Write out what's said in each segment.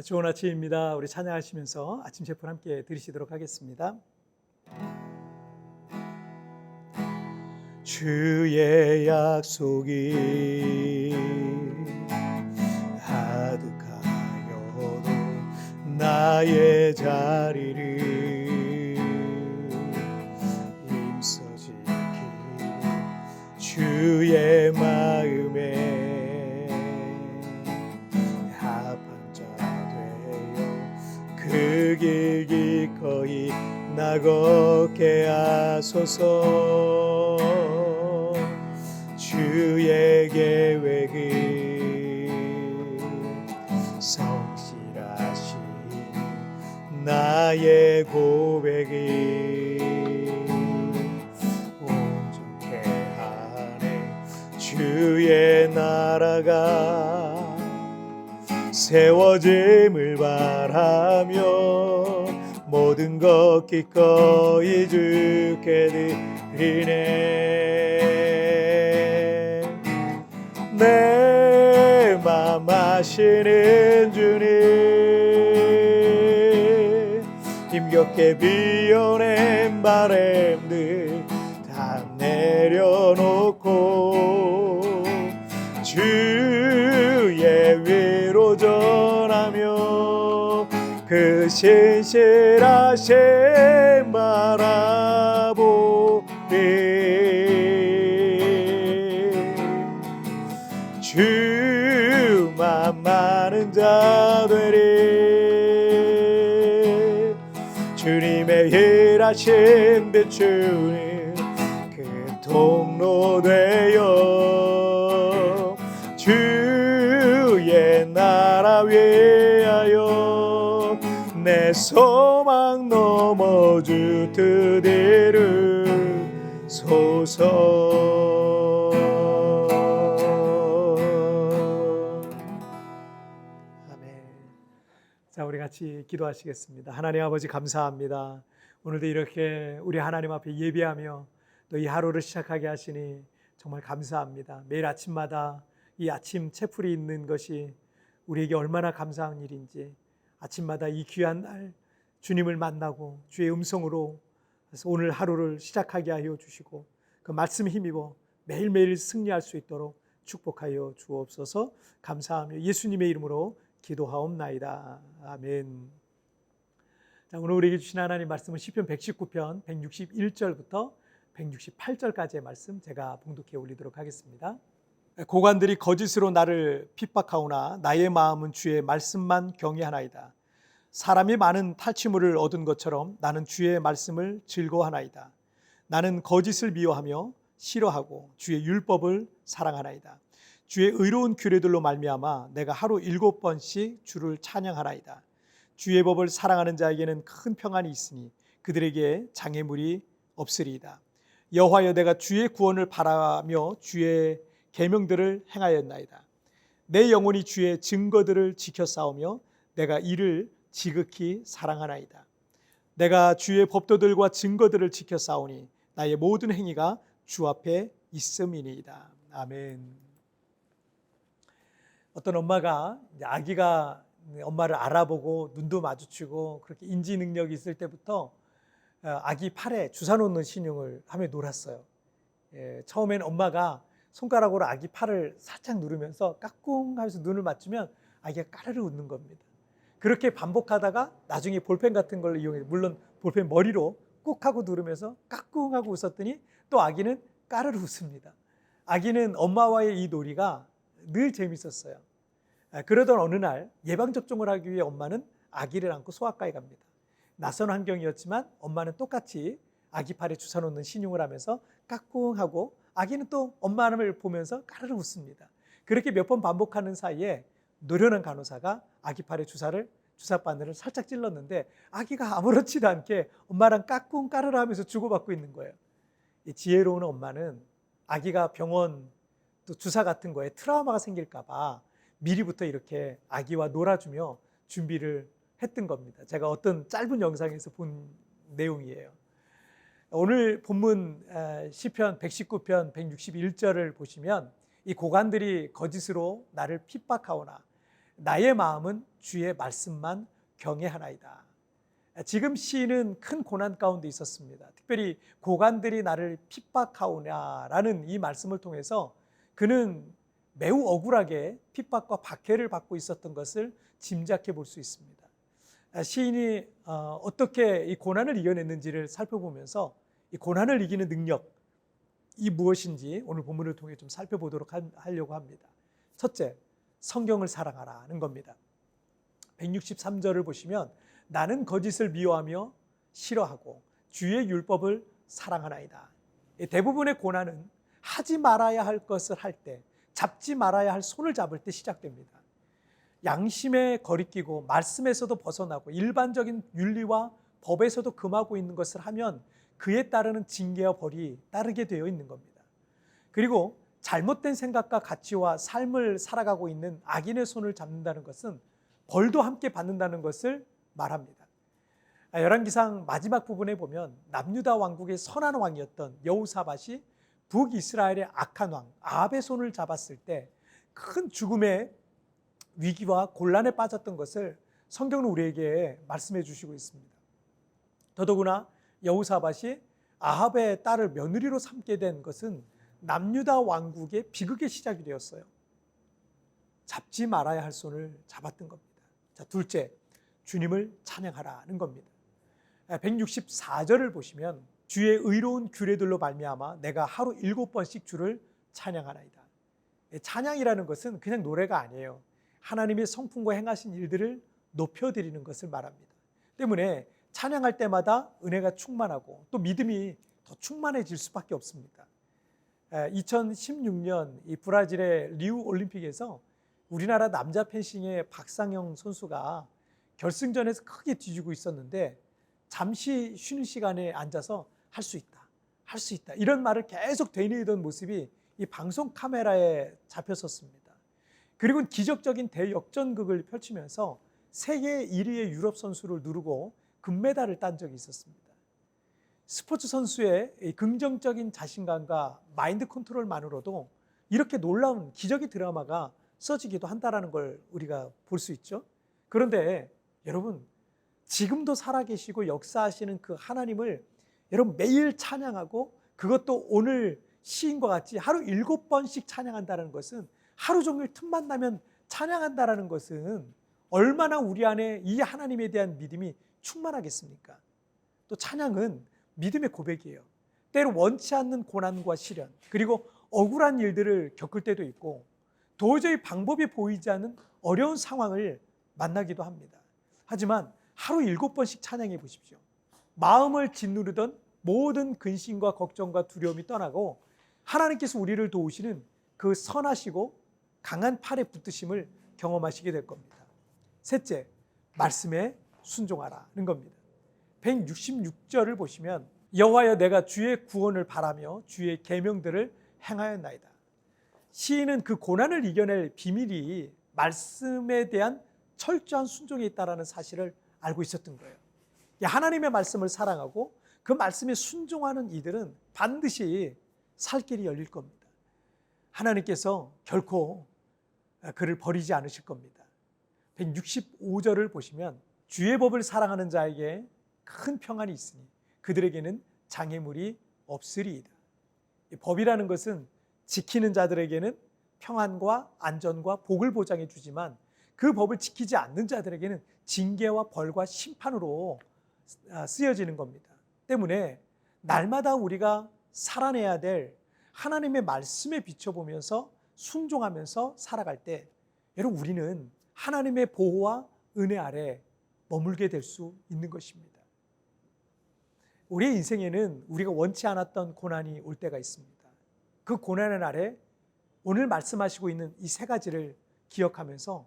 좋은 아침입니다. 우리 찬양하시면서 아침 제품 함께 들으시도록 하겠습니다. 주의 약속이 하득하여도 나의 자리를 힘써 지키고 주의 마음에 그 길 기꺼이 나 걷게 하소서. 주의 계획은 성실하신 나의 고백이 온전케 하네. 주의 나라가 세워짐을 바라며 모든 것 기꺼이 주께 드리네. 내 맘 아시는 주님, 힘겹게 비워낸 바람들 다 내려놓고 주의 위로 전하며 그 신실하신 바라보리. 주만 많은 자 되리. 주님의 일하신 비추는 그 통로 되어 주의 나라 위하여 내 소망 넘어 주 뜻대로 소서. 아멘. 자, 우리 같이 기도하시겠습니다. 하나님 아버지, 감사합니다. 오늘도 이렇게 우리 하나님 앞에 예배하며 또 이 하루를 시작하게 하시니 정말 감사합니다. 매일 아침마다 이 아침 채플이 있는 것이 우리에게 얼마나 감사한 일인지, 아침마다 이 귀한 날 주님을 만나고 주의 음성으로 오늘 하루를 시작하게 하여 주시고 그 말씀 힘입어 매일매일 승리할 수 있도록 축복하여 주옵소서. 감사하며 예수님의 이름으로 기도하옵나이다. 아멘. 자, 오늘 우리에게 주신 하나님 말씀은 시편 119편 161절부터 168절까지의 말씀 제가 봉독해 올리도록 하겠습니다. 고관들이 거짓으로 나를 핍박하오나 나의 마음은 주의 말씀만 경외하나이다. 사람이 많은 탈취물을 얻은 것처럼 나는 주의 말씀을 즐거워하나이다. 나는 거짓을 미워하며 싫어하고 주의 율법을 사랑하나이다. 주의 의로운 규례들로 말미암아 내가 하루 7번씩 주를 찬양하나이다. 주의 법을 사랑하는 자에게는 큰 평안이 있으니 그들에게 장애물이 없으리이다. 여호와여, 내가 주의 구원을 바라며 주의 계명들을 행하였나이다. 내 영혼이 주의 증거들을 지켜 싸우며 내가 이를 지극히 사랑하나이다. 내가 주의 법도들과 증거들을 지켜 싸우니 나의 모든 행위가 주 앞에 있음이니이다. 아멘. 어떤 엄마가 아기가 엄마를 알아보고 눈도 마주치고 그렇게 인지 능력이 있을 때부터 아기 팔에 주사 놓는 신용을 하며 놀았어요. 처음엔 엄마가 손가락으로 아기 팔을 살짝 누르면서 까꿍 하면서 눈을 맞추면 아기가 까르르 웃는 겁니다. 그렇게 반복하다가 나중에 볼펜 같은 걸 이용해, 물론 볼펜 머리로 꾹 하고 누르면서 까꿍 하고 웃었더니 또 아기는 까르르 웃습니다. 아기는 엄마와의 이 놀이가 늘 재밌었어요. 그러던 어느 날 예방접종을 하기 위해 엄마는 아기를 안고 소아과에 갑니다. 낯선 환경이었지만 엄마는 똑같이 아기 팔에 주사 놓는 신용을 하면서 까꿍하고 아기는 또 엄마를 보면서 까르르 웃습니다. 그렇게 몇 번 반복하는 사이에 노련한 간호사가 아기 팔에 주사바늘을 살짝 찔렀는데 아기가 아무렇지도 않게 엄마랑 까꿍 까르르 하면서 주고받고 있는 거예요. 이 지혜로운 엄마는 아기가 병원 또 주사 같은 거에 트라우마가 생길까 봐 미리부터 이렇게 아기와 놀아주며 준비를 했던 겁니다. 제가 어떤 짧은 영상에서 본 내용이에요. 오늘 본문 시편 119편 161절을 보시면 이 고관들이 거짓으로 나를 핍박하오나 나의 마음은 주의 말씀만 경외하나이다. 지금 시인은 큰 고난 가운데 있었습니다. 특별히 고관들이 나를 핍박하오냐라는 이 말씀을 통해서 그는 매우 억울하게 핍박과 박해를 받고 있었던 것을 짐작해 볼 수 있습니다. 시인이 어떻게 이 고난을 이겨냈는지를 살펴보면서 이 고난을 이기는 능력이 무엇인지 오늘 본문을 통해 좀 살펴보도록 하려고 합니다. 첫째, 성경을 사랑하라는 겁니다. 163절을 보시면 나는 거짓을 미워하며 싫어하고 주의 율법을 사랑하나이다. 대부분의 고난은 하지 말아야 할 것을 할 때, 잡지 말아야 할 손을 잡을 때 시작됩니다. 양심에 거리끼고 말씀에서도 벗어나고 일반적인 윤리와 법에서도 금하고 있는 것을 하면 그에 따르는 징계와 벌이 따르게 되어 있는 겁니다. 그리고 잘못된 생각과 가치와 삶을 살아가고 있는 악인의 손을 잡는다는 것은 벌도 함께 받는다는 것을 말합니다. 열왕기상 마지막 부분에 보면 남유다 왕국의 선한 왕이었던 여호사밧이 북이스라엘의 악한 왕 아합의 손을 잡았을 때 큰 죽음의 위기와 곤란에 빠졌던 것을 성경은 우리에게 말씀해 주시고 있습니다. 더더구나 여호사밧이 아합의 딸을 며느리로 삼게 된 것은 남유다 왕국의 비극의 시작이 되었어요. 잡지 말아야 할 손을 잡았던 겁니다. 자, 둘째, 주님을 찬양하라는 겁니다. 164절을 보시면 주의 의로운 규례들로 말미암아 내가 하루 7번씩 주를 찬양하나이다. 찬양이라는 것은 그냥 노래가 아니에요. 하나님의 성품과 행하신 일들을 높여드리는 것을 말합니다. 때문에 찬양할 때마다 은혜가 충만하고 또 믿음이 더 충만해질 수밖에 없습니다. 2016년 이 브라질의 리우 올림픽에서 우리나라 남자 펜싱의 박상영 선수가 결승전에서 크게 뒤지고 있었는데 잠시 쉬는 시간에 앉아서 할 수 있다, 할 수 있다 이런 말을 계속 되뇌이던 모습이 이 방송 카메라에 잡혔었습니다. 그리고 기적적인 대역전극을 펼치면서 세계 1위의 유럽 선수를 누르고 금메달을 딴 적이 있었습니다. 스포츠 선수의 긍정적인 자신감과 마인드 컨트롤만으로도 이렇게 놀라운 기적의 드라마가 써지기도 한다는 걸 우리가 볼 수 있죠. 그런데 여러분, 지금도 살아계시고 역사하시는 그 하나님을 여러분 매일 찬양하고 그것도 오늘 시인과 같이 하루 7번씩 찬양한다는 것은 하루 종일 틈만 나면 찬양한다는 것은 얼마나 우리 안에 이 하나님에 대한 믿음이 충만하겠습니까? 또 찬양은 믿음의 고백이에요. 때로 원치 않는 고난과 시련 그리고 억울한 일들을 겪을 때도 있고 도저히 방법이 보이지 않는 어려운 상황을 만나기도 합니다. 하지만 하루 7번씩 찬양해 보십시오. 마음을 짓누르던 모든 근심과 걱정과 두려움이 떠나고 하나님께서 우리를 도우시는 그 선하시고 강한 팔에 붙드심을 경험하시게 될 겁니다. 셋째, 말씀에 순종하라는 겁니다. 166절을 보시면 여호와여 내가 주의 구원을 바라며 주의 계명들을 행하였나이다. 시인은 그 고난을 이겨낼 비밀이 말씀에 대한 철저한 순종에 있다는 사실을 알고 있었던 거예요. 하나님의 말씀을 사랑하고 그 말씀에 순종하는 이들은 반드시 살 길이 열릴 겁니다. 하나님께서 결코 그를 버리지 않으실 겁니다. 165절을 보시면 주의 법을 사랑하는 자에게 큰 평안이 있으니 그들에게는 장애물이 없으리이다. 이 법이라는 것은 지키는 자들에게는 평안과 안전과 복을 보장해 주지만 그 법을 지키지 않는 자들에게는 징계와 벌과 심판으로 쓰여지는 겁니다. 때문에 날마다 우리가 살아내야 될 하나님의 말씀에 비춰보면서 순종하면서 살아갈 때 여러분 우리는 하나님의 보호와 은혜 아래 머물게 될 수 있는 것입니다. 우리의 인생에는 우리가 원치 않았던 고난이 올 때가 있습니다. 그 고난의 날에 오늘 말씀하시고 있는 이 세 가지를 기억하면서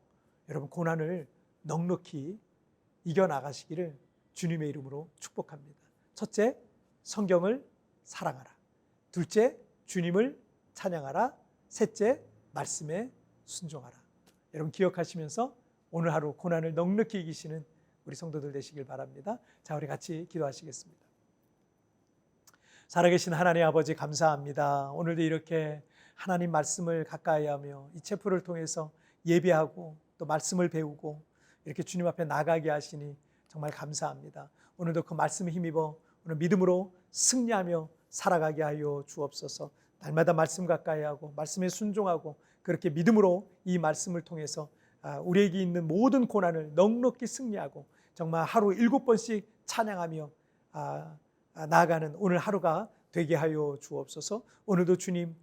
여러분 고난을 넉넉히 이겨나가시기를 주님의 이름으로 축복합니다. 첫째, 성경을 사랑하라. 둘째, 주님을 찬양하라. 셋째, 말씀에 순종하라. 여러분 기억하시면서 오늘 하루 고난을 넉넉히 이기시는 우리 성도들 되시길 바랍니다. 자, 우리 같이 기도하시겠습니다. 살아계신 하나님 아버지 감사합니다. 오늘도 이렇게 하나님 말씀을 가까이 하며 이 체프를 통해서 예배하고 또 말씀을 배우고 이렇게 주님 앞에 나가게 하시니 정말 감사합니다. 오늘도 그 말씀에 힘입어 오늘 믿음으로 승리하며 살아가게 하여 주옵소서. 날마다 말씀 가까이 하고 말씀에 순종하고 그렇게 믿음으로 이 말씀을 통해서 우리에게 있는 모든 고난을 넉넉히 승리하고 정말 하루 7번씩 찬양하며 나아가는 오늘 하루가 되게 하여 주옵소서. 오늘도 주님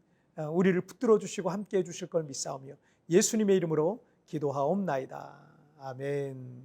우리를 붙들어 주시고 함께해 주실 걸 믿사오며 예수님의 이름으로 기도하옵나이다. 아멘.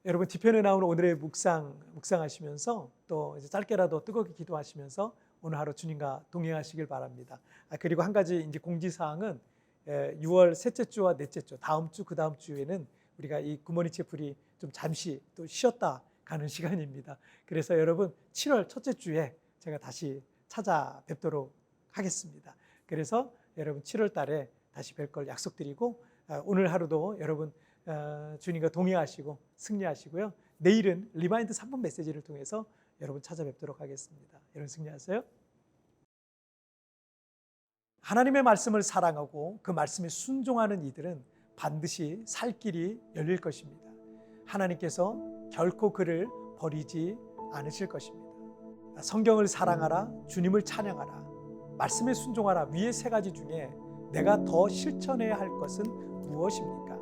여러분 뒤편에 나오는 오늘의 묵상하시면서 또 이제 짧게라도 뜨겁게 기도하시면서 오늘 하루 주님과 동행하시길 바랍니다. 그리고 한 가지 이제 공지사항은 6월 셋째 주와 넷째 주, 다음 주, 그 다음 주에는 우리가 이 굿모닝 채플이 좀 잠시 또 쉬었다 가는 시간입니다. 그래서 여러분 7월 첫째 주에 제가 다시 찾아뵙도록 하겠습니다. 그래서 여러분 7월 달에 다시 뵐 걸 약속드리고 오늘 하루도 여러분 주님과 동행하시고 승리하시고요. 내일은 리마인드 3분 메시지를 통해서 여러분 찾아뵙도록 하겠습니다. 여러분 승리하세요. 하나님의 말씀을 사랑하고 그 말씀에 순종하는 이들은 반드시 살 길이 열릴 것입니다. 하나님께서 결코 그를 버리지 않으실 것입니다. 성경을 사랑하라, 주님을 찬양하라, 말씀에 순종하라 위의 세 가지 중에 내가 더 실천해야 할 것은 무엇입니까?